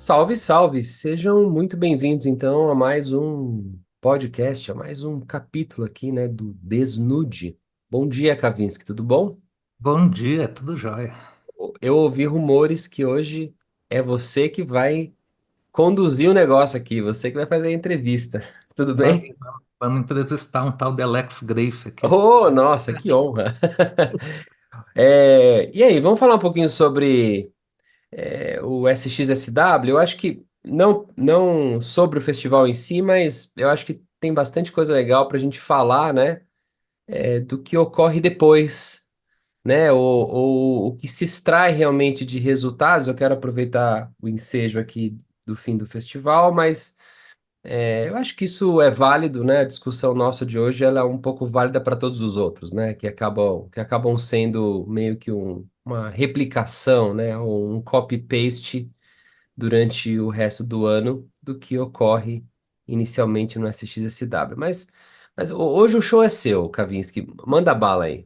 Salve, salve! Sejam muito bem-vindos, então, a mais um podcast, a mais um capítulo aqui, né, do Desnude. Bom dia, Kavinsky, tudo bom? Bom dia, tudo jóia. Eu ouvi rumores que hoje é você que vai conduzir o negócio aqui, você que vai fazer a entrevista. Tudo Vamos, bem? vamos entrevistar um tal de Alex Grafe aqui. Oh, nossa, que honra! E aí, vamos falar um pouquinho sobre o SXSW? Eu acho que não sobre o festival em si, mas eu acho que tem bastante coisa legal para a gente falar, né? Do que ocorre depois, né? Ou o que se extrai realmente de resultados. Eu quero aproveitar o ensejo aqui do fim do festival, mas eu acho que isso é válido, né? A discussão nossa de hoje ela é um pouco válida para todos os outros, né? Que acabam sendo meio que uma replicação, né? Ou um copy-paste durante o resto do ano do que ocorre inicialmente no SXSW. Mas hoje o show é seu, Kavinsky. Manda bala aí.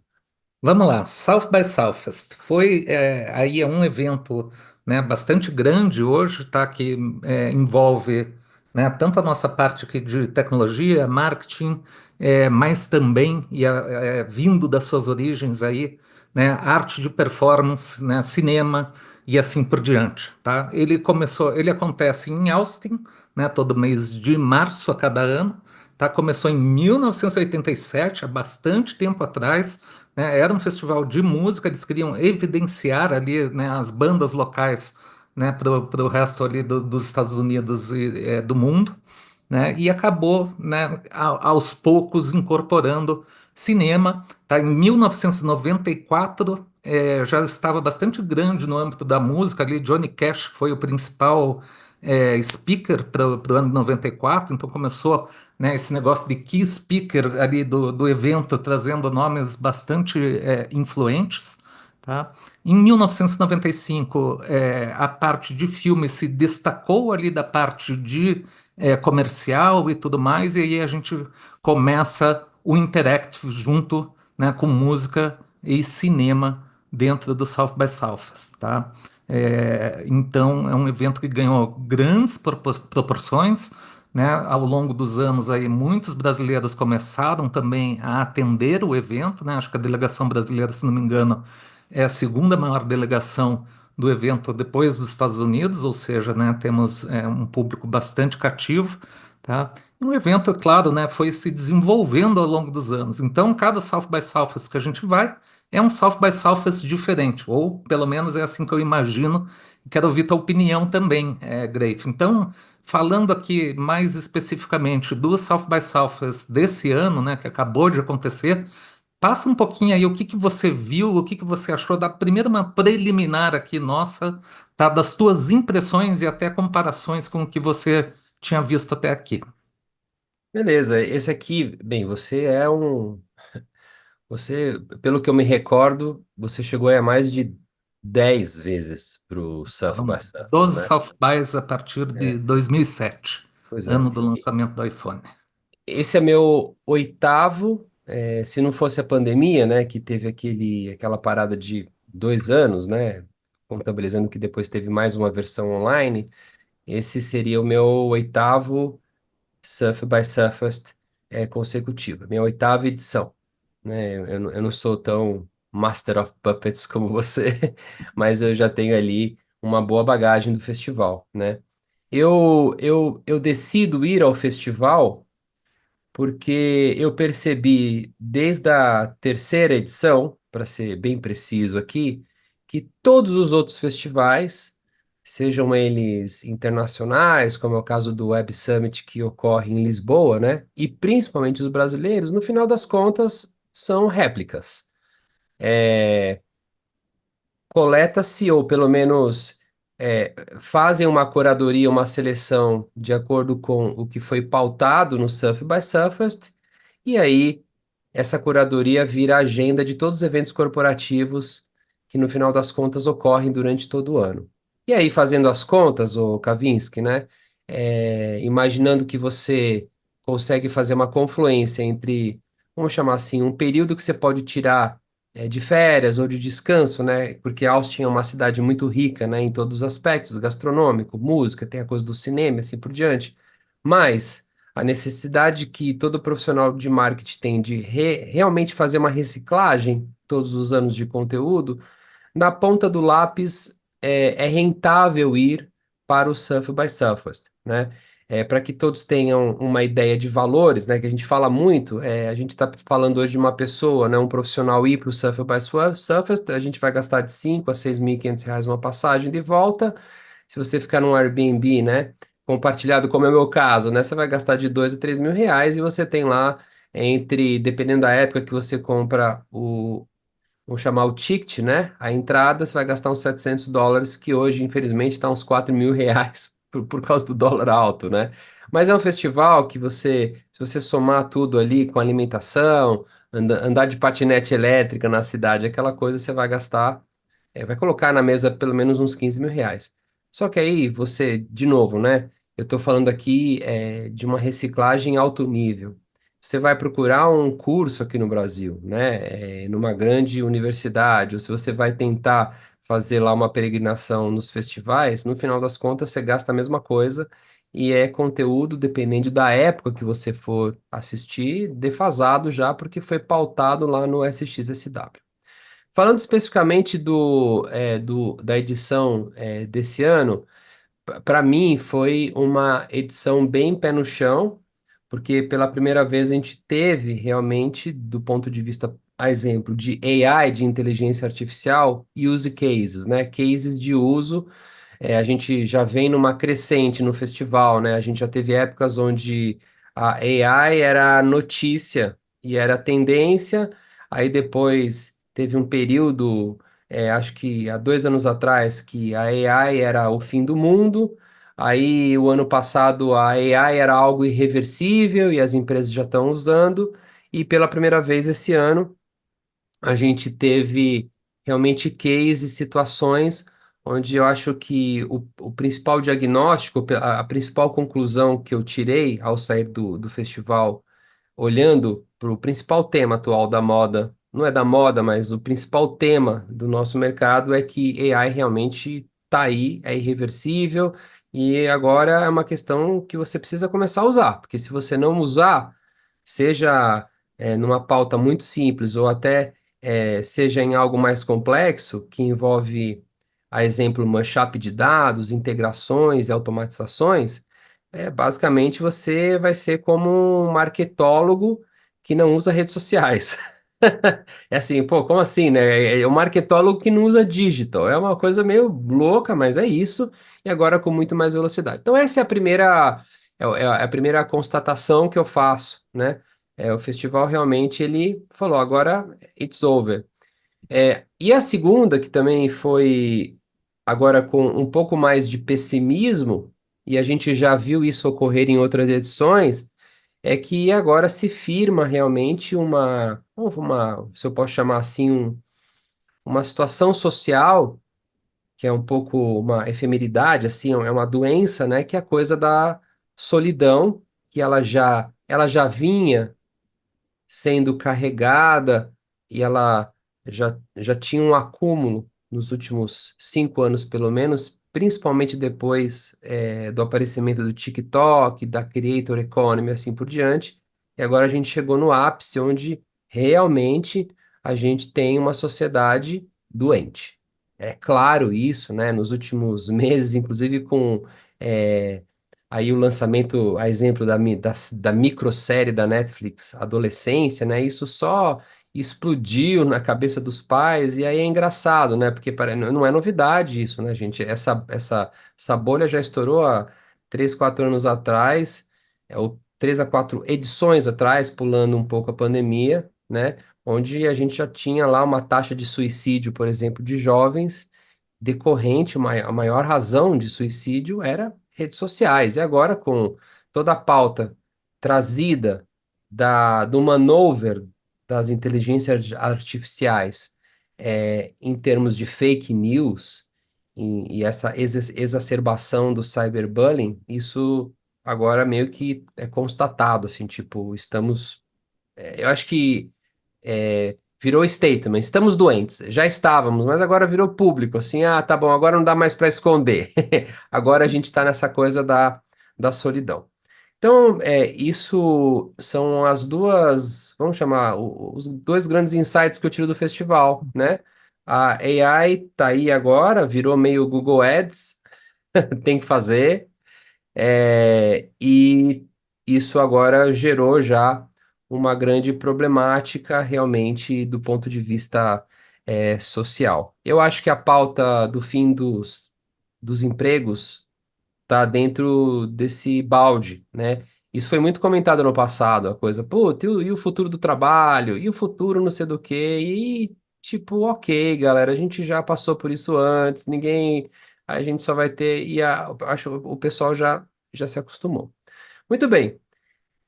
Vamos lá, South by Southwest. Foi aí é um evento, né, bastante grande hoje, tá? Que envolve, né, tanto a nossa parte aqui de tecnologia, marketing, mas também vindo das suas origens aí, né, arte de performance, né, cinema e assim por diante, tá? Ele acontece em Austin, né, todo mês de março a cada ano. Tá, começou em 1987, há bastante tempo atrás, né? Era um festival de música, eles queriam evidenciar ali, né, as bandas locais, né, para o resto ali dos Estados Unidos e do mundo, né? E acabou, né, aos poucos incorporando cinema. Tá? Em 1994 já estava bastante grande no âmbito da música ali. Johnny Cash foi o principal speaker para o ano de 94, então começou, né, esse negócio de key speaker ali do evento, trazendo nomes bastante influentes. Tá? Em 1995, a parte de filme se destacou ali da parte de comercial e tudo mais, e aí a gente começa o interactive junto, né, com música e cinema dentro do South by Southwest, tá? Então é um evento que ganhou grandes proporções, né? Ao longo dos anos aí muitos brasileiros começaram também a atender o evento, né? Acho que a delegação brasileira, se não me engano, é a segunda maior delegação do evento depois dos Estados Unidos, ou seja, né, temos um público bastante cativo, tá? E o evento, é claro, né, foi se desenvolvendo ao longo dos anos. Então, cada South by Southwest que a gente vai é um South by Southwest diferente, ou pelo menos é assim que eu imagino. Quero ouvir tua opinião também, Grafe. Então, falando aqui mais especificamente do South by Southwest desse ano, né, que acabou de acontecer, passa um pouquinho aí o que que você viu, o que que você achou da primeira uma preliminar aqui nossa, tá? Das tuas impressões e até comparações com o que você tinha visto até aqui. Beleza, esse aqui, bem, pelo que eu me recordo, você chegou aí a mais de 10 vezes pro Surf Foram by Surfers, 12 né? South Bys a partir de É, 2007, pois é. ano do lançamento do iPhone. Esse é meu oitavo, se não fosse a pandemia, né, que teve aquela parada de 2 anos, né, contabilizando que depois teve mais uma versão online, esse seria o meu oitavo Surf by Surfers consecutivo, minha oitava edição, né, eu não sou tão Master of Puppets como você, mas eu já tenho ali uma boa bagagem do festival, né. Eu decido ir ao festival porque eu percebi desde a terceira edição, para ser bem preciso aqui, que todos os outros festivais, sejam eles internacionais, como é o caso do Web Summit que ocorre em Lisboa, né? E principalmente os brasileiros, no final das contas, são réplicas. Coleta-se, ou pelo menos fazem uma curadoria, uma seleção de acordo com o que foi pautado no Surf by Surfers, e aí essa curadoria vira a agenda de todos os eventos corporativos que no final das contas ocorrem durante todo o ano. E aí, fazendo as contas, o Kavinsky, né? Imaginando que você consegue fazer uma confluência entre, vamos chamar assim, um período que você pode tirar de férias ou de descanso, né? Porque Austin é uma cidade muito rica, né, em todos os aspectos, gastronômico, música, tem a coisa do cinema, e assim por diante. Mas a necessidade que todo profissional de marketing tem de realmente fazer uma reciclagem todos os anos de conteúdo, na ponta do lápis é rentável ir para o Surf by Southwest, né? Para que todos tenham uma ideia de valores, né? Que a gente fala muito, a gente está falando hoje de uma pessoa, né? Um profissional ir para o Surf by Southwest, a gente vai gastar de 5 a 6.500 reais uma passagem de volta. Se você ficar num Airbnb, né? Compartilhado, como é o meu caso, né? Você vai gastar de 2 a 3 mil reais e você tem lá dependendo da época que você compra vamos chamar o ticket, né? A entrada você vai gastar uns US$ 700, que hoje, infelizmente, está uns 4.000 reais por causa do dólar alto, né? Mas é um festival que se você somar tudo ali com alimentação, andar de patinete elétrica na cidade, aquela coisa, você vai gastar vai colocar na mesa pelo menos uns 15 mil reais. Só que aí você, de novo, né? Eu estou falando aqui de uma reciclagem alto nível. Você vai procurar um curso aqui no Brasil, né? Numa grande universidade, ou se você vai tentar fazer lá uma peregrinação nos festivais, no final das contas você gasta a mesma coisa e é conteúdo, dependendo da época que você for assistir, defasado já, porque foi pautado lá no SXSW. Falando especificamente da edição desse ano, para mim foi uma edição bem pé no chão, porque pela primeira vez a gente teve realmente, do ponto de vista, a exemplo, de AI, de inteligência artificial, use cases, né? Cases de uso a gente já vem numa crescente no festival, né? A gente já teve épocas onde a AI era notícia e era tendência, aí depois teve um período, acho que há 2 anos atrás, que a AI era o fim do mundo, aí o ano passado a AI era algo irreversível e as empresas já estão usando, e pela primeira vez esse ano a gente teve realmente cases, situações onde eu acho que o principal diagnóstico, a principal conclusão que eu tirei ao sair do festival, olhando para o principal tema atual da moda, não é da moda, mas o principal tema do nosso mercado é que AI realmente está aí, é irreversível, e agora é uma questão que você precisa começar a usar, porque se você não usar, seja numa pauta muito simples ou até seja em algo mais complexo, que envolve, a exemplo, mashup de dados, integrações e automatizações, basicamente você vai ser como um marketólogo que não usa redes sociais. É assim, pô, como assim, né? É um marketólogo que não usa digital. É uma coisa meio louca, mas é isso. E agora com muito mais velocidade. Então, essa é a primeira constatação que eu faço, né? O festival realmente ele falou, agora it's over. E a segunda, que também foi agora com um pouco mais de pessimismo, e a gente já viu isso ocorrer em outras edições, é que agora se firma realmente se eu posso chamar assim, uma situação social, que é um pouco uma efemeridade, assim, é uma doença, né, que é a coisa da solidão, que ela já vinha sendo carregada e ela já tinha um acúmulo nos últimos 5 anos, pelo menos, principalmente depois do aparecimento do TikTok, da Creator Economy, assim por diante. E agora a gente chegou no ápice onde realmente a gente tem uma sociedade doente. É claro isso, né? Nos últimos meses, inclusive com é, aí o lançamento, a exemplo da microsérie da Netflix, Adolescência, né? Isso só explodiu na cabeça dos pais, e aí é engraçado, né? Porque não é novidade isso, né, gente? Essa bolha já estourou há 3, 4 anos atrás, ou 3 a 4 edições atrás, pulando um pouco a pandemia, né? Onde a gente já tinha lá uma taxa de suicídio, por exemplo, de jovens decorrente, a maior razão de suicídio era redes sociais. E agora, com toda a pauta trazida do manover das inteligências artificiais em termos de fake news e essa exacerbação do cyberbullying, isso agora meio que é constatado, assim, tipo, eu acho que virou statement, estamos doentes, já estávamos, mas agora virou público, assim, ah, tá bom, agora não dá mais para esconder. Agora a gente está nessa coisa da solidão. Então, isso são as duas, vamos chamar, os dois grandes insights que eu tiro do festival, né? A AI tá aí agora, virou meio Google Ads, tem que fazer, e isso agora gerou já uma grande problemática realmente do ponto de vista, social. Eu acho que a pauta do fim dos empregos tá dentro desse balde, né? Isso foi muito comentado no passado, a coisa, pô, e o futuro do trabalho, e o futuro não sei do quê, e tipo, ok, galera, a gente já passou por isso antes, ninguém, a gente só vai ter, acho o pessoal já se acostumou. Muito bem.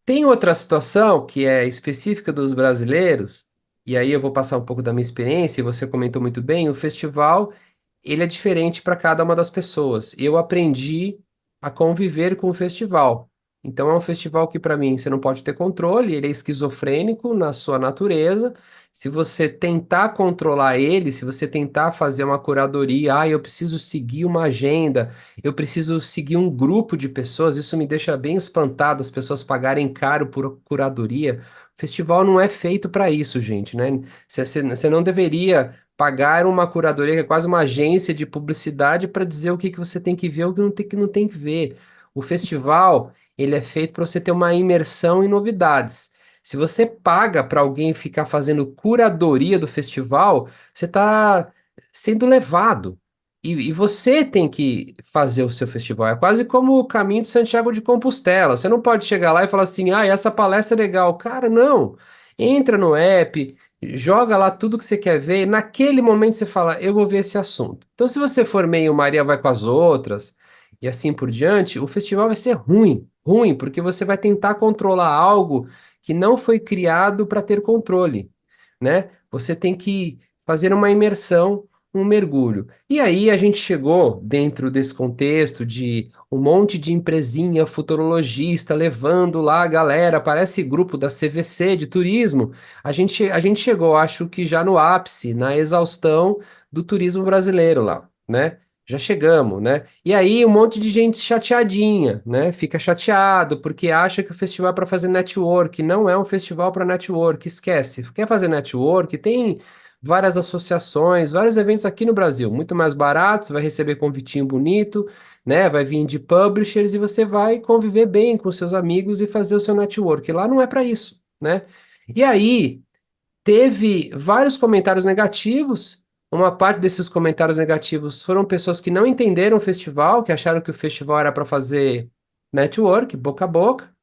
Tem outra situação que é específica dos brasileiros, e aí eu vou passar um pouco da minha experiência, e você comentou muito bem, o festival, ele é diferente para cada uma das pessoas. Eu aprendi a conviver com o festival. Então é um festival que para mim você não pode ter controle, ele é esquizofrênico na sua natureza. Se você tentar controlar ele, se você tentar fazer uma curadoria, eu preciso seguir uma agenda, eu preciso seguir um grupo de pessoas, isso me deixa bem espantado, as pessoas pagarem caro por curadoria. O festival não é feito para isso, gente, né? Você não deveria pagar uma curadoria, que é quase uma agência de publicidade, para dizer o que que você tem que ver, o que não tem que ver. O festival, ele é feito para você ter uma imersão em novidades. Se você paga para alguém ficar fazendo curadoria do festival, você está sendo levado. E você tem que fazer o seu festival. É quase como o caminho de Santiago de Compostela. Você não pode chegar lá e falar assim, essa palestra é legal. Cara, não. Entra no app, joga lá tudo que você quer ver. E naquele momento você fala, eu vou ver esse assunto. Então, se você for meio Maria vai com as outras e assim por diante, o festival vai ser ruim. Ruim, porque você vai tentar controlar algo que não foi criado para ter controle, né? Você tem que fazer uma imersão, um mergulho. E aí a gente chegou dentro desse contexto de um monte de empresinha futurologista levando lá a galera, parece grupo da CVC de turismo. A gente chegou, acho que já no ápice, na exaustão do turismo brasileiro lá, né? Já chegamos, né? E aí um monte de gente chateadinha, né? Fica chateado porque acha que o festival é para fazer network, não é um festival para network, esquece. Quer fazer network? Tem várias associações, vários eventos aqui no Brasil, muito mais baratos, vai receber convitinho bonito, né? Vai vir de publishers e você vai conviver bem com seus amigos e fazer o seu network. Lá não é para isso, né? E aí teve vários comentários negativos. Uma parte desses comentários negativos foram pessoas que não entenderam o festival, que acharam que o festival era para fazer network, boca a boca,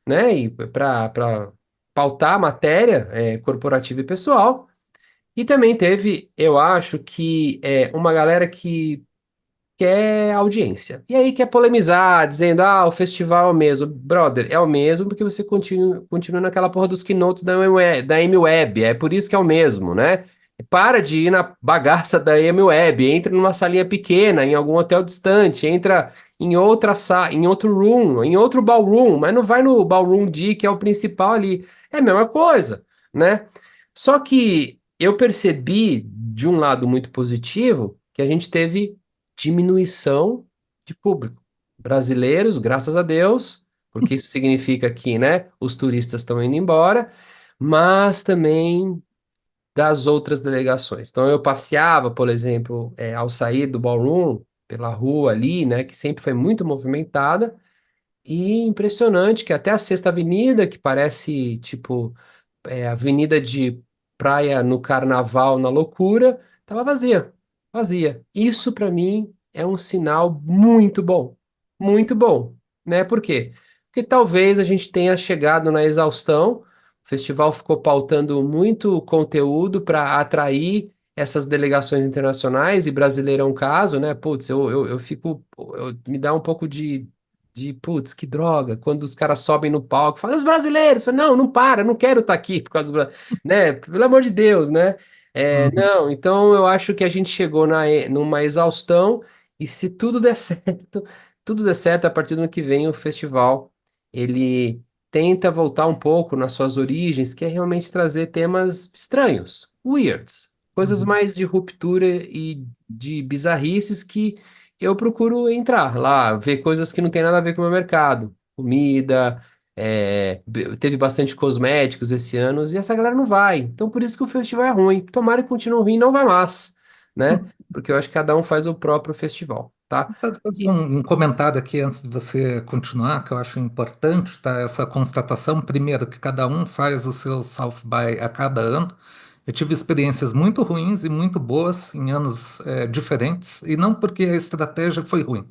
né? E para pautar a matéria corporativa e pessoal. E também teve, eu acho que uma galera que quer audiência. E aí quer polemizar, dizendo, o festival é o mesmo. Brother, é o mesmo porque você continua naquela porra dos keynotes da M-Web. É por isso que é o mesmo, né? Para de ir na bagaça da M-Web. Entra numa salinha pequena, em algum hotel distante. Entra em outra sala, em outro room, em outro ballroom. Mas não vai no ballroom D, que é o principal ali. É a mesma coisa, né? Só que eu percebi, de um lado muito positivo, que a gente teve diminuição de público. Brasileiros, graças a Deus, porque isso significa que, né, os turistas estão indo embora, mas também das outras delegações. Então eu passeava, por exemplo, ao sair do ballroom, pela rua ali, né, que sempre foi muito movimentada, e impressionante que até a Sexta Avenida, que parece tipo avenida de praia no carnaval, na loucura, tava vazia, vazia. Isso para mim é um sinal muito bom, né? Por quê? Porque talvez a gente tenha chegado na exaustão, o festival ficou pautando muito conteúdo para atrair essas delegações internacionais, e brasileiro é um caso, né? Putz, eu fico, me dá um pouco putz, que droga, quando os caras sobem no palco, falam, os brasileiros, fala, não, não para, não quero estar aqui por causa né, pelo amor de Deus, né? Uhum. Não, então eu acho que a gente chegou numa exaustão e se tudo der certo, tudo der certo, a partir do ano que vem o festival, ele tenta voltar um pouco nas suas origens, que é realmente trazer temas estranhos, weirds, coisas Uhum. mais de ruptura e de bizarrices que eu procuro entrar lá, ver coisas que não tem nada a ver com o meu mercado. Comida, teve bastante cosméticos esse ano, e essa galera não vai. Então por isso que o festival é ruim. Tomara que continue ruim, não vai mais, né? Porque eu acho que cada um faz o próprio festival, tá? Pode fazer E- um comentário aqui antes de você continuar, que eu acho importante, tá? Essa constatação, primeiro, que cada um faz o seu South by a cada ano. Eu tive experiências muito ruins e muito boas em anos diferentes, e não porque a estratégia foi ruim.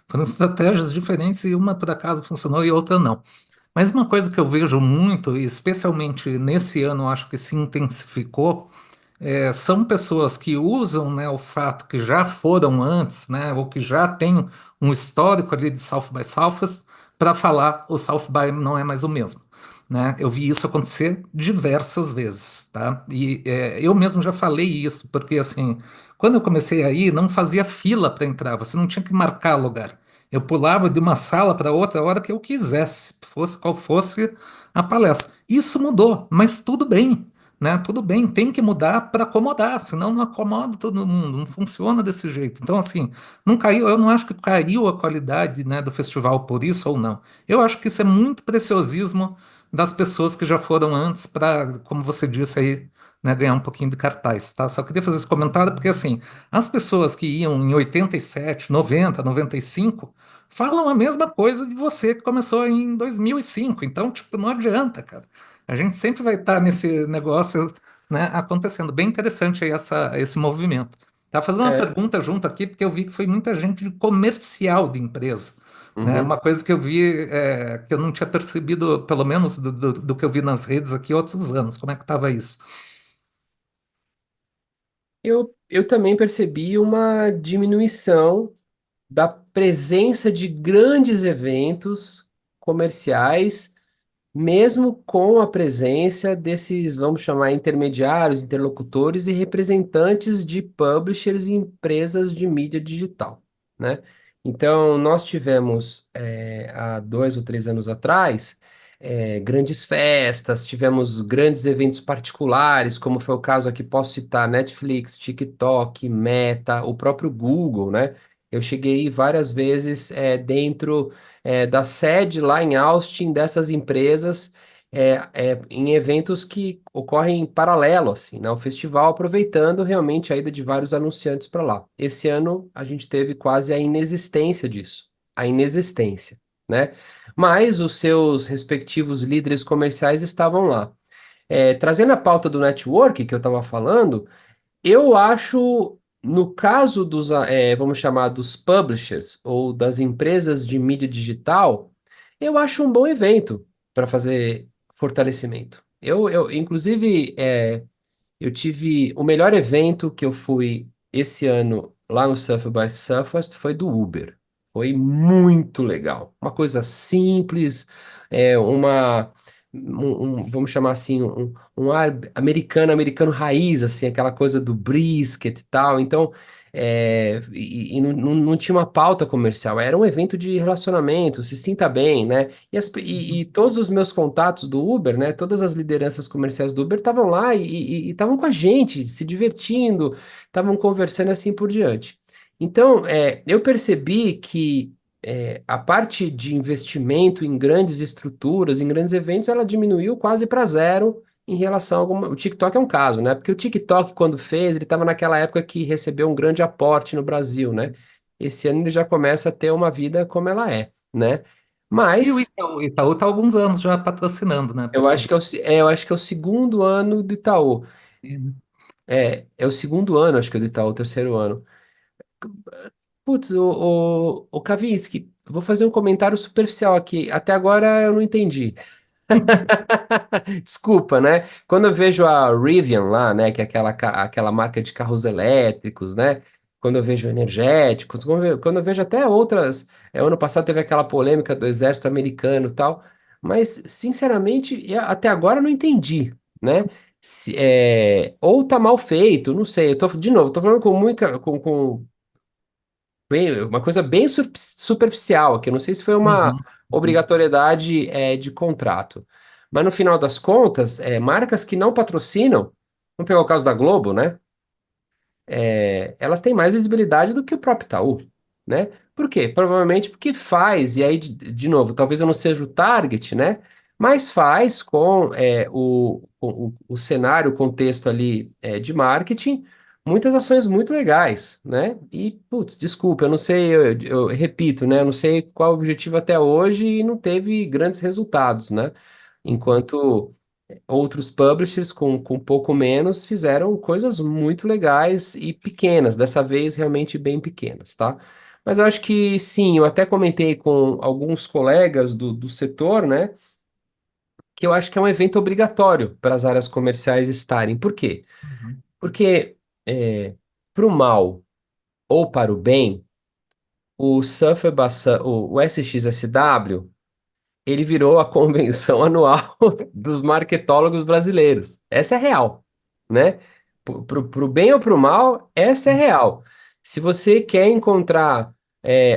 Foram estratégias diferentes e uma por acaso funcionou e outra não. Mas uma coisa que eu vejo muito, e especialmente nesse ano, eu acho que se intensificou, são pessoas que usam, né, o fato que já foram antes, né, ou que já têm um histórico ali de South by Southwest para falar o South by não é mais o mesmo, né? Eu vi isso acontecer diversas vezes, tá? E eu mesmo já falei isso, porque assim, quando eu comecei aí, não fazia fila para entrar, você não tinha que marcar lugar. Eu pulava de uma sala para outra a hora que eu quisesse, fosse qual fosse a palestra. Isso mudou, mas tudo bem, né? Tudo bem, tem que mudar para acomodar, senão não acomoda todo mundo, não funciona desse jeito. Então, assim, não caiu, eu não acho que caiu a qualidade, né, do festival por isso ou não. Eu acho que isso é muito preciosismo das pessoas que já foram antes para, como você disse aí, né, ganhar um pouquinho de cartaz, tá? Só queria fazer esse comentário porque, assim, as pessoas que iam em 87, 90, 95 falam a mesma coisa de você que começou em 2005. Então, tipo, não adianta, cara. A gente sempre vai estar nesse negócio, né, acontecendo. Bem interessante aí esse movimento. Tá fazendo uma é, pergunta junto aqui, porque eu vi que foi muita gente de comercial de empresa, né? uhum. Uma coisa que eu vi, que eu não tinha percebido, pelo menos do que eu vi nas redes aqui outros anos. Como é que estava isso? Eu também percebi uma diminuição da presença de grandes eventos comerciais, mesmo com a presença desses, vamos chamar, intermediários, interlocutores e representantes de publishers e empresas de mídia digital, né? Então, nós tivemos, há 2 ou 3 anos atrás, grandes festas, tivemos grandes eventos particulares, como foi o caso aqui, posso citar Netflix, TikTok, Meta, o próprio Google, né? Eu cheguei várias vezes dentro da sede lá em Austin dessas empresas em eventos que ocorrem em paralelo, assim, né? O festival aproveitando realmente a ida de vários anunciantes para lá. Esse ano a gente teve quase a inexistência disso, a inexistência, né? Mas os seus respectivos líderes comerciais estavam lá. Trazendo a pauta do network que eu estava falando, eu acho, no caso dos, vamos chamar dos publishers ou das empresas de mídia digital, eu acho um bom evento para fazer fortalecimento. Inclusive, eu tive o melhor evento que eu fui esse ano lá no Surf by Southwest foi do Uber. Foi muito legal. Uma coisa simples, vamos chamar assim, um ar americano, americano raiz, assim, aquela coisa do brisket e tal. Então, e não tinha uma pauta comercial, era um evento de relacionamento, se sinta bem, né? E todos os meus contatos do Uber, né? Todas as lideranças comerciais do Uber estavam lá e estavam com a gente, se divertindo, estavam conversando assim por diante. Então, eu percebi que a parte de investimento em grandes estruturas, em grandes eventos, ela diminuiu quase para zero em relação a alguma. O TikTok é um caso, né? Porque o TikTok, quando fez, ele estava naquela época que recebeu um grande aporte no Brasil, né? Esse ano ele já começa a ter uma vida como ela é, né? E o Mas Itaú? O Itaú está há alguns anos já patrocinando, né? Percebi. eu acho que é o segundo ano do Itaú. É o segundo ano, acho que é do Itaú, o terceiro ano. Putz, o Kavinsky, vou fazer um comentário superficial aqui. Até agora eu não entendi. Desculpa, né? Quando eu vejo a Rivian lá, né, que é aquela marca de carros elétricos, né? Quando eu vejo energéticos, quando eu vejo até outras. Ano passado teve aquela polêmica do exército americano e tal, mas, sinceramente, até agora eu não entendi, né? Ou tá mal feito, não sei. De novo, tô falando com muita, uma coisa bem superficial aqui. Eu não sei se foi Uhum. obrigatoriedade de contrato. Mas no final das contas, marcas que não patrocinam, vamos pegar o caso da Globo, né? Elas têm mais visibilidade do que o próprio Itaú, né? Por quê? Provavelmente porque faz, e aí, de novo, talvez eu não seja o target, né? Mas faz com o cenário, o contexto ali de marketing, muitas ações muito legais, né? E, putz, desculpa, eu não sei, eu repito, né? Eu não sei qual o objetivo até hoje e não teve grandes resultados, né? Uhum, Enquanto outros publishers com um pouco menos fizeram coisas muito legais e pequenas, dessa vez realmente bem pequenas, tá? Mas eu acho que sim, eu até comentei com alguns colegas do setor, né, que eu acho que é um evento obrigatório para as áreas comerciais estarem. Por quê? uhum, Porque para o mal ou para o bem, o o SXSW ele virou a convenção anual dos marketólogos brasileiros. Essa é real, né? Pro bem ou pro mal, essa é real. Se você quer encontrar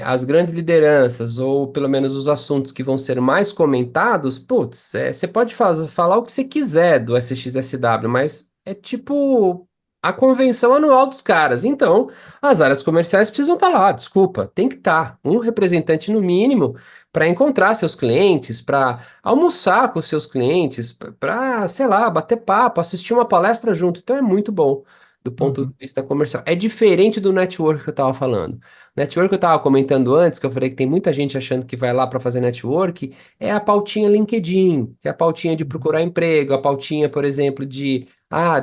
as grandes lideranças, ou pelo menos os assuntos que vão ser mais comentados, putz, você pode falar o que você quiser do SXSW, mas é tipo a convenção anual dos caras. Então, as áreas comerciais precisam estar lá, desculpa, tem que estar. Um representante no mínimo para encontrar seus clientes, para almoçar com seus clientes, para, sei lá, bater papo, assistir uma palestra junto. Então é muito bom do ponto de uhum, vista comercial. É diferente do network que eu estava falando. Network que eu estava comentando antes, que eu falei que tem muita gente achando que vai lá para fazer network, é a pautinha LinkedIn, que é a pautinha de uhum, procurar emprego, a pautinha, por exemplo, de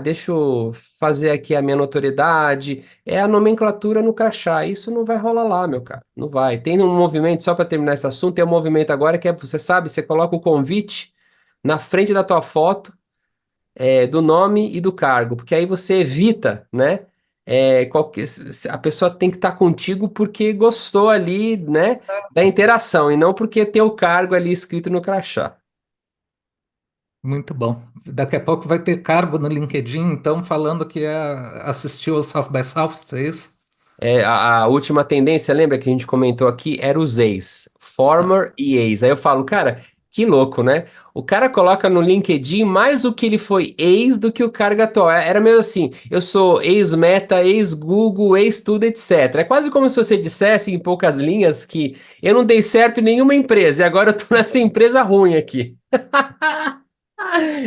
deixa eu fazer aqui a minha notoriedade, é a nomenclatura no crachá. Isso não vai rolar lá, meu cara. Não vai. Tem um movimento, só para terminar esse assunto, tem um movimento agora que é, você sabe, você coloca o convite na frente da tua foto, do nome e do cargo, porque aí você evita, né? A pessoa tem que estar contigo porque gostou ali, né, da interação, e não porque tem o cargo ali escrito no crachá. muito bom. Daqui a pouco vai ter cargo no LinkedIn, então, falando que assistiu ao South by Southwest, é isso? A última tendência, lembra que a gente comentou aqui, era os ex, former e ex. Aí eu falo, cara, que louco, né? O cara coloca no LinkedIn mais o que ele foi ex do que o cargo atual. Era mesmo assim, eu sou ex-Meta, ex-Google, ex-tudo, etc. É quase como se você dissesse em poucas linhas que eu não dei certo em nenhuma empresa e agora eu tô nessa empresa ruim aqui.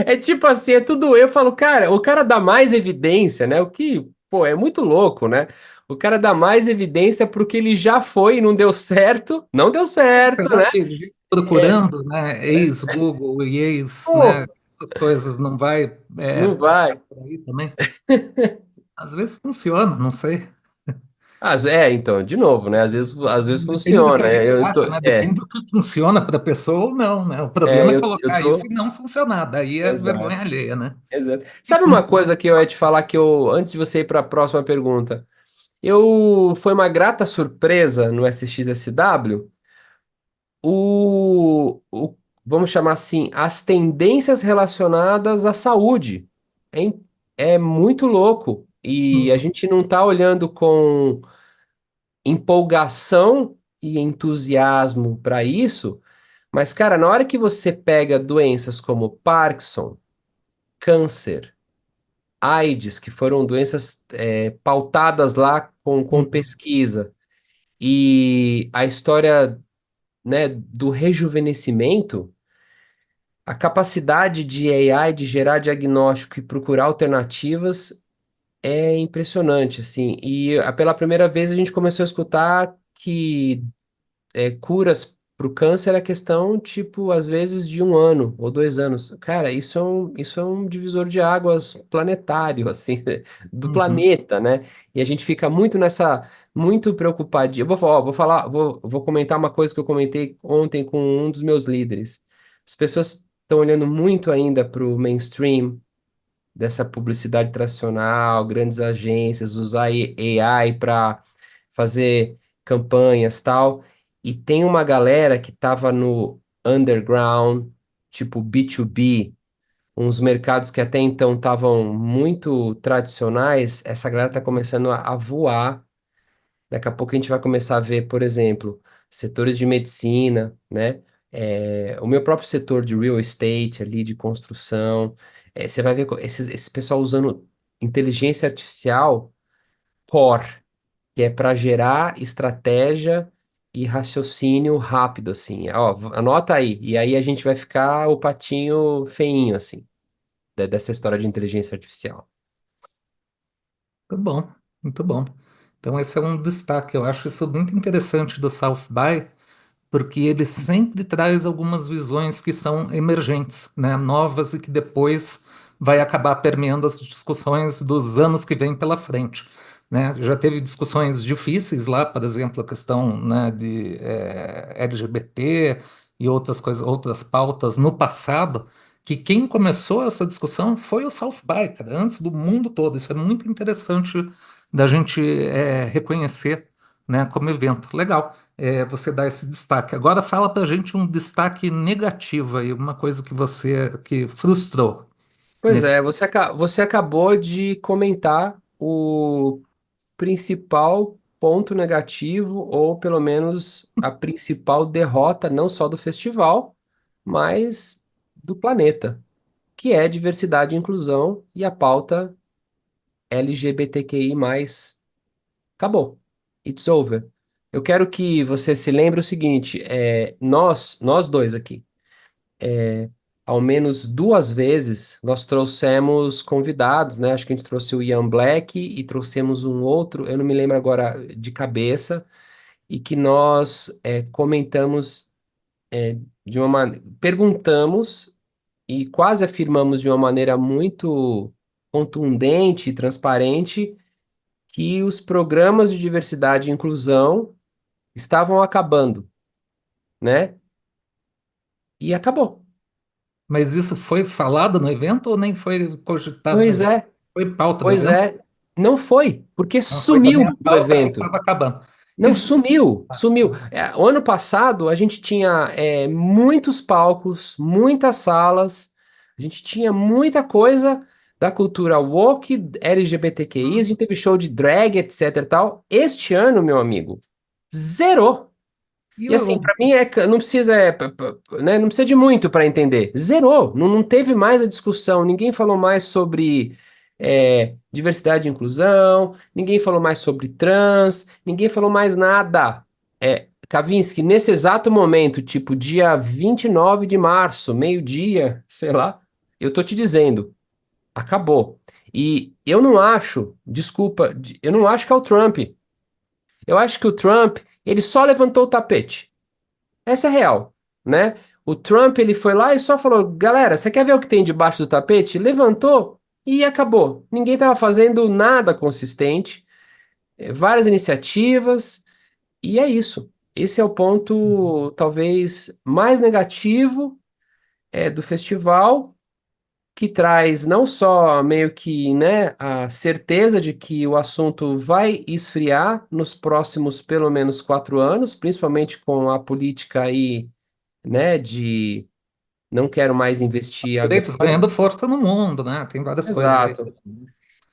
É tipo assim, é tudo eu falo, cara, o cara dá mais evidência, né? O que, pô, é muito louco, né? O cara dá mais evidência pro que ele já foi e não deu certo. Não deu certo, Apesar né? que gente É, procurando, né, ex-Google e ex, né, pô, essas coisas não vai não vai. por aí também. Às vezes funciona, não sei. Então, de novo, né? Às vezes Depende do que funciona. a gente Eu acha, tô, né? Depende do que funciona para a pessoa ou não, né? O problema é eu colocar isso e tô. não funcionar. Daí é Exato, vergonha alheia, né? exato. E Sabe uma funciona. coisa que eu ia te falar que eu, antes de você ir para a próxima pergunta, foi uma grata surpresa no SXSW. Vamos chamar assim, as tendências relacionadas à saúde. É muito louco. E a Uhum, gente não está olhando com empolgação e entusiasmo para isso, mas, cara, na hora que você pega doenças como Parkinson, câncer, AIDS, que foram doenças pautadas lá com uhum, pesquisa, e a história, né, do rejuvenescimento. A capacidade de AI de gerar diagnóstico e procurar alternativas é impressionante, assim. E pela primeira vez a gente começou a escutar que curas para o câncer é questão, tipo, às vezes de 1 ano ou 2 anos. Cara, isso é um divisor de águas planetário, assim, do uhum. planeta, né? E a gente fica muito preocupado. Vou comentar uma coisa que eu comentei ontem com um dos meus líderes. As pessoas estão olhando muito ainda para o mainstream dessa publicidade tradicional, grandes agências, usar AI para fazer campanhas tal. E tem uma galera que estava no underground, tipo B2B, uns mercados que até então estavam muito tradicionais. Essa galera está começando a voar. Daqui a pouco a gente vai começar a ver, por exemplo, setores de medicina, né? O meu próprio setor de real estate ali, de construção, você vai ver esse pessoal usando inteligência artificial core, que é para gerar estratégia e raciocínio rápido, assim. Ó, anota aí, e aí a gente vai ficar o patinho feinho, assim, dessa história de inteligência artificial. Muito bom, muito bom. Então, esse é um destaque. Eu acho isso muito interessante do South by, porque ele sempre traz algumas visões que são emergentes, né, novas e que depois vai acabar permeando as discussões dos anos que vêm pela frente, né? Já teve discussões difíceis lá, por exemplo, a questão, né, de LGBT e outras coisas, outras pautas no passado, que quem começou essa discussão foi o South By, cara, antes do mundo todo. Isso é muito interessante da gente reconhecer, né, como evento. Legal você dá esse destaque. Agora fala pra gente um destaque negativo aí, uma coisa que você que frustrou Pois nesse. é, você acabou de comentar o principal ponto negativo, ou pelo menos a principal derrota, não só do festival, mas do planeta, que é diversidade e inclusão e a pauta LGBTQI+. Acabou. It's over. Eu quero que você se lembre o seguinte, nós dois aqui, ao menos duas vezes, nós trouxemos convidados, né? Acho que a gente trouxe o Ian Black e trouxemos um outro, eu não me lembro agora de cabeça, e que nós comentamos de uma maneira, perguntamos e quase afirmamos de uma maneira muito contundente e transparente que os programas de diversidade e inclusão estavam acabando, né? E acabou. Mas isso foi falado no evento ou nem foi cogitado no Pois evento? é, Foi pauta do pois evento? é. Não foi, porque Não foi também a sumiu do pauta que evento. estava acabando. Não, Isso. sumiu, sumiu. O ano passado a gente tinha muitos palcos, muitas salas, a gente tinha muita coisa da cultura woke, LGBTQI, a gente teve show de drag, etc e tal. Este ano, meu amigo, zerou. E E assim, o, para mim não precisa, né, não precisa de muito para entender. Zerou, não teve mais a discussão, ninguém falou mais sobre diversidade e inclusão, ninguém falou mais sobre trans, ninguém falou mais nada. Kavinsky, nesse exato momento, tipo dia 29 de março, meio-dia, sei lá, eu tô te dizendo, acabou. E eu não acho, desculpa, eu não acho que é o Trump. Eu acho que o Trump, ele só levantou o tapete. Essa é real, né? O Trump, ele foi lá e só falou, galera, você quer ver o que tem debaixo do tapete? Levantou e acabou. Ninguém estava fazendo nada consistente, várias iniciativas, e é isso. Esse é o ponto, talvez, mais negativo do festival, que traz não só meio que, né, a certeza de que o assunto vai esfriar nos próximos pelo menos 4 anos, principalmente com a política aí, né, de não quero mais investir agora. direitos ganhando força no mundo, né? Tem várias coisas aí. Exato.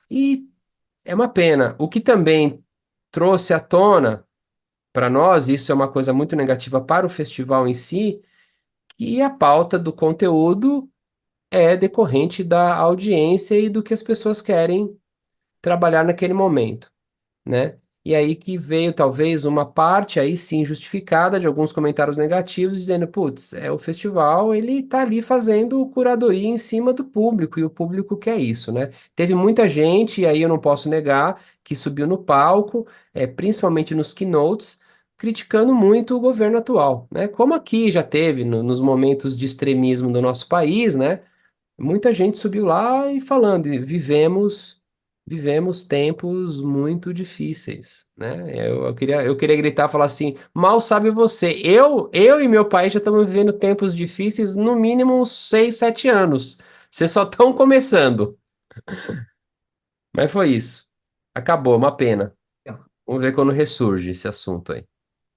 E é uma pena. O que também trouxe à tona para nós, isso é uma coisa muito negativa para o festival em si, que a pauta do conteúdo é decorrente da audiência e do que as pessoas querem trabalhar naquele momento, né? E aí que veio talvez uma parte aí sim justificada de alguns comentários negativos dizendo, putz, o festival ele tá ali fazendo curadoria em cima do público e o público quer isso, né? Teve muita gente, e aí eu não posso negar, que subiu no palco, principalmente nos keynotes, criticando muito o governo atual, né? Como aqui já teve nos momentos de extremismo do nosso país, né? Muita gente subiu lá e falando, e vivemos tempos muito difíceis, né? Eu queria gritar, falar assim, mal sabe você, eu e meu pai já estamos vivendo tempos difíceis, no mínimo uns 6, 7 anos. Vocês só estão começando. Mas foi isso. Acabou, uma pena. Vamos ver quando ressurge esse assunto aí.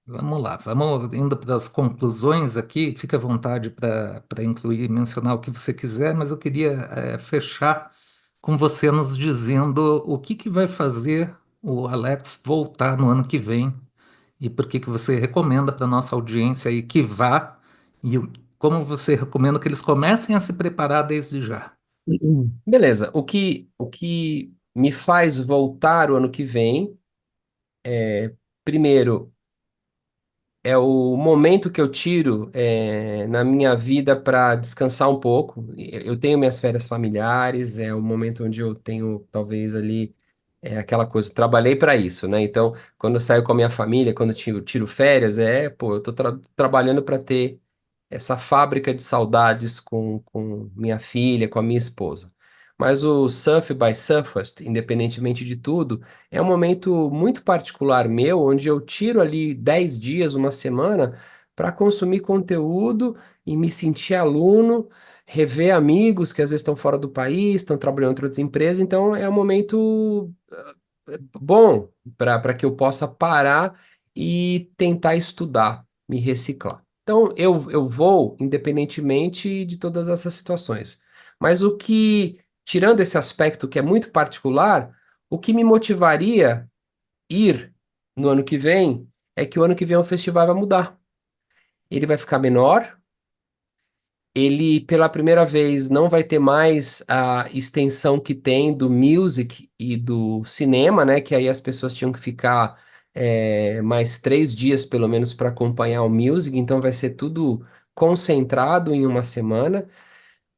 Vamos lá, vamos indo para as conclusões aqui. Fique à vontade para incluir e mencionar o que você quiser, mas eu queria fechar com você nos dizendo o que que vai fazer o Alex voltar no ano que vem e por que que você recomenda para nossa audiência aí que vá E como você recomenda que eles comecem a se preparar desde já? Beleza. O que me faz voltar o ano que vem, primeiro, é o momento que eu tiro na minha vida para descansar um pouco. Eu tenho minhas férias familiares, é o momento onde eu tenho talvez ali aquela coisa. Trabalhei para isso, né? Então, quando eu saio com a minha família, quando eu tiro férias, pô, eu tô trabalhando para ter essa fábrica de saudades com minha filha, com a minha esposa. Mas o Surf by Surfers, independentemente de tudo, é um momento muito particular meu, onde eu tiro ali 10 dias, uma semana, para consumir conteúdo e me sentir aluno, rever amigos que às vezes estão fora do país, estão trabalhando em outras empresas. Então é um momento bom para que eu possa parar e tentar estudar, me reciclar. Então, eu vou independentemente de todas essas situações. Mas tirando esse aspecto que é muito particular, o que me motivaria ir no ano que vem é que o ano que vem o festival vai mudar. Ele vai ficar menor, ele, pela primeira vez, não vai ter mais a extensão que tem do music e do cinema, né? Que aí as pessoas tinham que ficar mais 3 dias, pelo menos, para acompanhar o music. Então, vai ser tudo concentrado em uma semana.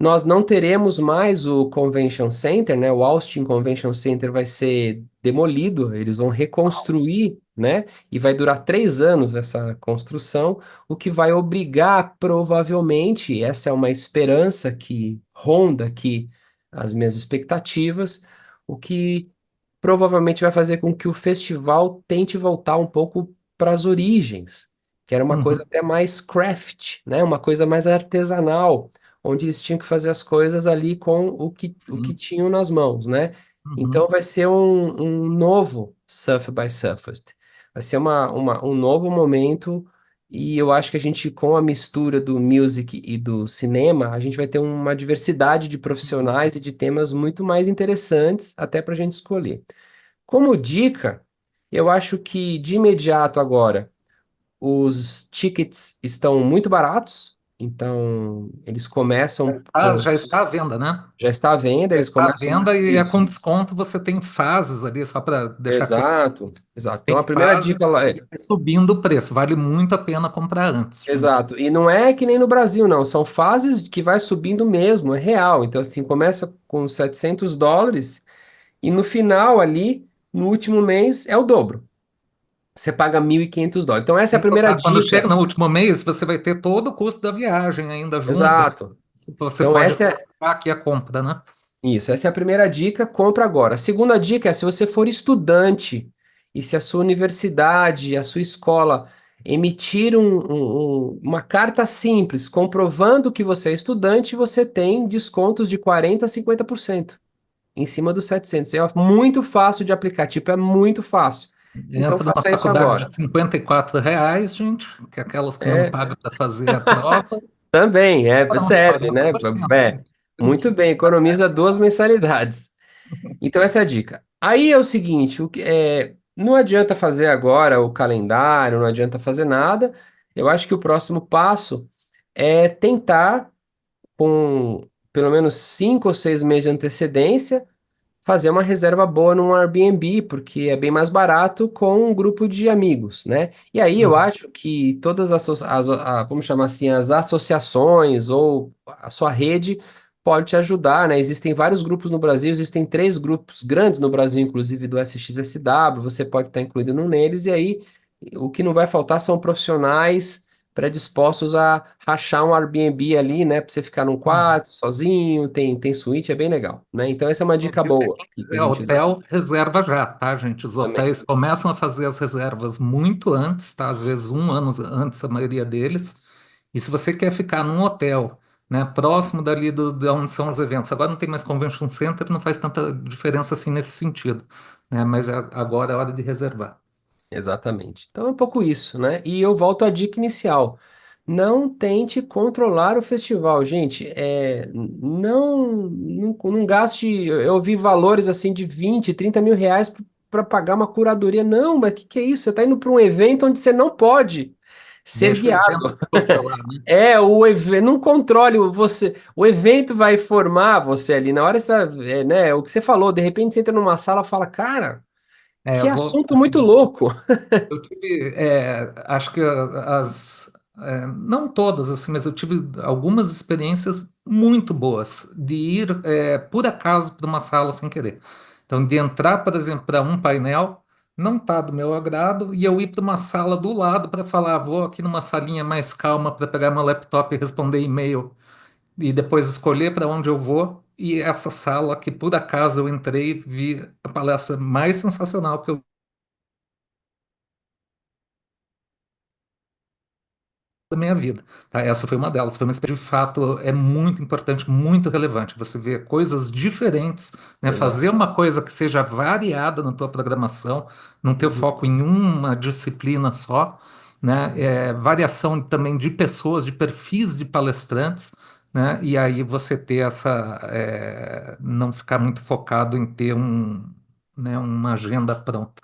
Nós não teremos mais o Convention Center, né? O Austin Convention Center vai ser demolido, eles vão reconstruir, né? E vai durar 3 anos essa construção, o que vai obrigar, provavelmente, essa é uma esperança que ronda aqui as minhas expectativas, o que provavelmente vai fazer com que o festival tente voltar um pouco para as origens, que era uma coisa Uhum, até mais craft, né? Uma coisa mais artesanal, onde eles tinham que fazer as coisas ali com o que sim. tinham nas mãos, né? Então Uhum, vai ser um novo Surf by Surfers. Vai ser um novo momento. E eu acho que a gente, com a mistura do music e do cinema, a gente vai ter uma diversidade de profissionais e de temas muito mais interessantes até para a gente escolher. Como dica, eu acho que de imediato agora os tickets estão muito baratos, então eles começam já está à venda, né? já está à venda, Já eles está à começam venda e é isso. com desconto, você tem fases ali, só para deixar claro. Exato, exato. Então Tem a primeira fases dica lá e vai subindo o preço, vale muito a pena comprar antes, Júnior. exato. E não é que nem no Brasil, não, são fases que vai subindo mesmo, é real. Então assim, começa com US$ 700 e no final ali, no último mês, é o dobro. Você paga US$ 1.500. Então essa é a Sem primeira contar, quando chega dica. no último mês, você vai ter todo o custo da viagem ainda junto. Exato. Você Então, pode essa é colocar aqui a compra, né? essa é a primeira dica, compra agora. A segunda dica é se você for estudante e se a sua universidade, a sua escola emitir uma carta simples comprovando que você é estudante, você tem descontos de 40 a 50% em cima dos 700. É muito fácil de aplicar, tipo, é muito fácil. Então, Entra numa faça isso faculdade agora. de R$ 54, gente, que é aquelas que não É, pagam para fazer a prova, também, pronto, serve, né? 40%, É, 50%. muito bem, economiza 2 mensalidades. Então, essa é a dica. Aí é o seguinte, não adianta fazer agora o calendário, não adianta fazer nada. Eu acho que o próximo passo é tentar, com pelo menos 5 ou 6 meses de antecedência, fazer uma reserva boa num Airbnb, porque é bem mais barato com um grupo de amigos, né? E aí eu Uhum. acho que todas vamos chamar assim, as associações ou a sua rede pode te ajudar, né? Existem vários grupos no Brasil, existem 3 grupos grandes no Brasil, inclusive do SXSW, você pode estar incluído num neles, e aí o que não vai faltar são profissionais predispostos a rachar um Airbnb ali, né, para você ficar num Uhum. quarto sozinho, tem suíte, é bem legal, né? Então essa é uma dica Quem boa que a quiser gente dá hotel, reserva já, tá, gente? Os também. hotéis começam a fazer as reservas muito antes, tá? Às vezes um ano antes, a maioria deles. E se você quer ficar num hotel, né, próximo dali de onde são os eventos, agora não tem mais convention center, não faz tanta diferença assim nesse sentido, né? Mas agora é hora de reservar. Exatamente. Então é um pouco isso, né? E eu volto à dica inicial. Não tente controlar o festival, gente. Não gaste. Eu vi valores assim de 20, 30 mil reais para pagar uma curadoria. Não, mas o que é isso? Você está indo para um evento onde você não pode. ser Deixa o evento guiado. te controlar, né? É, o evento, não controle você, o evento vai formar você ali, na hora você vai, né, o que você falou, de repente você entra numa sala e fala, cara, É, que eu vou. assunto muito louco. Eu tive, acho que não todas, assim, mas eu tive algumas experiências muito boas de ir, por acaso, para uma sala sem querer. Então, de entrar, por exemplo, para um painel, não tá do meu agrado, e eu ir para uma sala do lado para falar, vou aqui numa salinha mais calma para pegar meu laptop e responder e-mail, e depois escolher para onde eu vou. E essa sala que, por acaso, eu entrei, vi a palestra mais sensacional que eu da minha vida, tá? Essa foi uma delas. Foi uma experiência de fato é muito importante, muito relevante. Você vê coisas diferentes, né? Exato. Fazer uma coisa que seja variada na tua programação, não ter Uhum. foco em uma disciplina só, né? Variação também de pessoas, de perfis de palestrantes, né? E aí você ter não ficar muito focado em ter né, uma agenda pronta.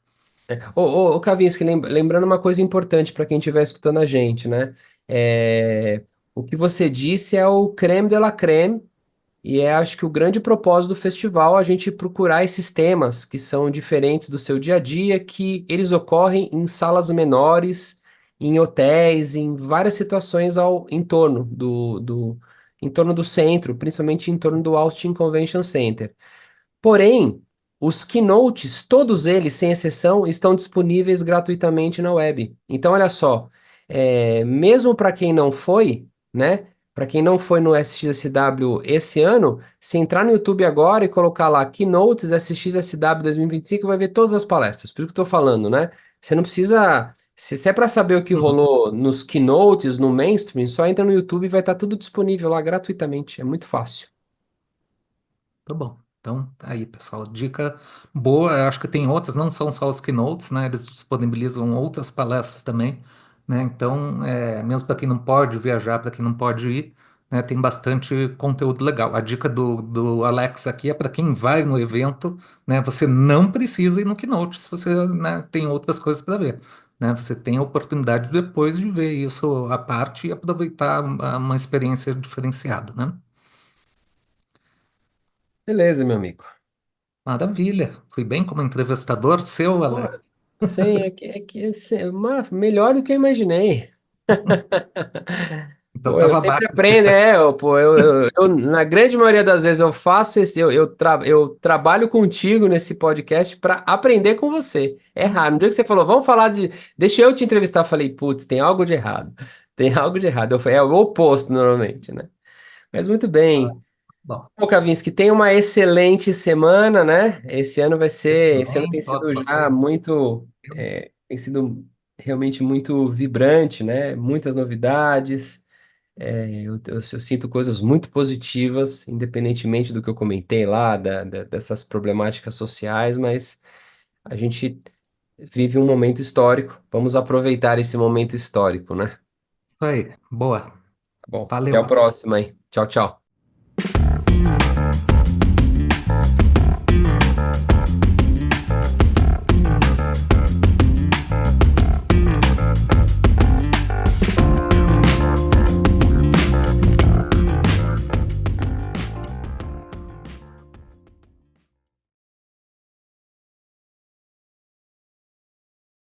Ô, Kavinsky, lembrando uma coisa importante para quem estiver escutando a gente, né? É, o que você disse é o creme de la creme. E é, acho que o grande propósito do festival é a gente procurar esses temas que são diferentes do seu dia a dia, que eles ocorrem em salas menores, em hotéis, em várias situações em torno em torno do centro, principalmente em torno do Austin Convention Center. Porém, os keynotes, todos eles, sem exceção, estão disponíveis gratuitamente na web. Então, olha só, mesmo para quem não foi, né? Para quem não foi no SXSW esse ano, se entrar no YouTube agora e colocar lá Keynotes SXSW 2025, vai ver todas as palestras. Por isso que eu estou falando, né? Você não precisa. Se é para saber o que Uhum. rolou nos keynotes, no mainstream, só entra no YouTube e vai estar tudo disponível lá gratuitamente. É muito fácil. Tá bom. Então, tá aí, pessoal, dica boa. Eu acho que tem outras, não são só os keynotes, né? Eles disponibilizam outras palestras também, né? Então, mesmo para quem não pode viajar, para quem não pode ir, né? Tem bastante conteúdo legal. A dica do Alex aqui é para quem vai no evento, né? Você não precisa ir no keynote se você, né, tem outras coisas para ver, né? Você tem a oportunidade depois de ver isso à parte e aproveitar uma experiência diferenciada, né? Beleza, meu amigo. Maravilha. Fui bem como entrevistador seu, Pô, Alex. sim, melhor do que eu imaginei. Então Pô, eu estava sempre abaixo da aprendo, expectativa. na grande maioria das vezes eu faço eu trabalho contigo nesse podcast para aprender com você. É raro. No dia que você falou, vamos falar deixa eu te entrevistar, eu falei, putz, tem algo de errado. Tem algo de errado. É o oposto normalmente, né? Mas muito bem. Bom, Bom, Kavinsky, tenha uma excelente semana, né? você Esse ano também, tem todos sido já vocês. muito, tem sido realmente muito vibrante, né? Muitas novidades. Eu sinto coisas muito positivas, independentemente do que eu comentei lá, dessas problemáticas sociais, mas a gente vive um momento histórico. Vamos aproveitar esse momento histórico, né? Tá Isso aí. Boa. bom, até a Valeu. próxima aí. Tchau, tchau.